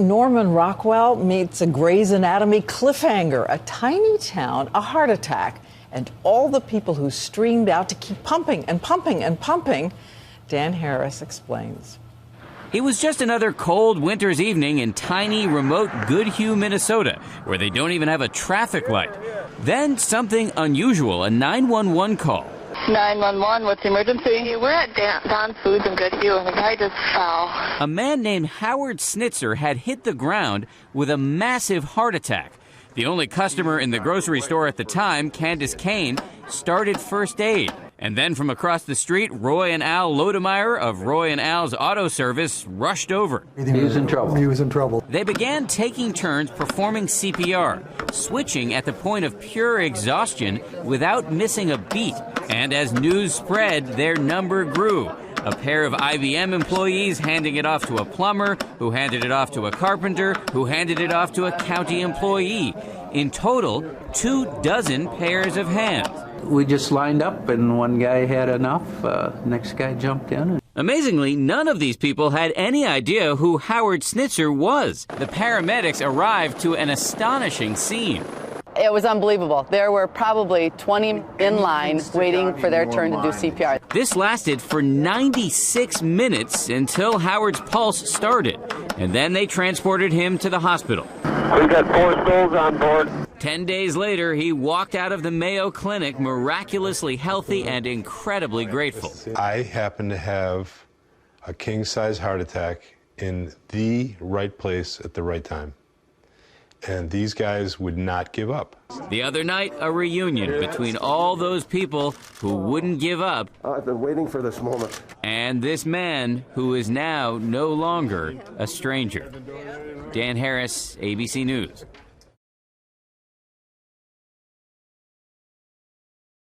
Norman Rockwell meets a Grey's Anatomy cliffhanger. A tiny town, a heart attack, and all the people who streamed out to keep pumping and pumping and pumping. Dan Harris explains. It was just another cold winter's evening in tiny, remote Goodhue, Minnesota, where they don't even have a traffic light. Then something unusual, a 911 call. 911, what's the emergency? We're at Don Foods in Goodhue, and the guy just fell. A man named Howard Snitzer had hit the ground with a massive heart attack. The only customer in the grocery store at the time, Candace Kane, started first aid. And then from across the street, Roy and Al Lodemeyer of Roy and Al's Auto Service rushed over. He was in trouble. He was in trouble. They began taking turns performing CPR, switching at the point of pure exhaustion without missing a beat. And as news spread, their number grew. A pair of IBM employees handing it off to a plumber, who handed it off to a carpenter, who handed it off to a county employee. In total, 24 pairs of hands. We just lined up, and one guy had enough. Next guy jumped in. Amazingly, none of these people had any idea who Howard Snitzer was. The paramedics arrived to an astonishing scene. It was unbelievable. There were probably 20 in line waiting for their turn to do CPR. This lasted for 96 minutes until Howard's pulse started, and then they transported him to the hospital. We got 4 souls on board. 10 days later, he walked out of the Mayo Clinic miraculously healthy and incredibly grateful. I happened to have a king-size heart attack in the right place at the right time. And these guys would not give up. The other night, a reunion between all those people who wouldn't give up. I've been waiting for this moment. And this man who is now no longer a stranger. Dan Harris, ABC News.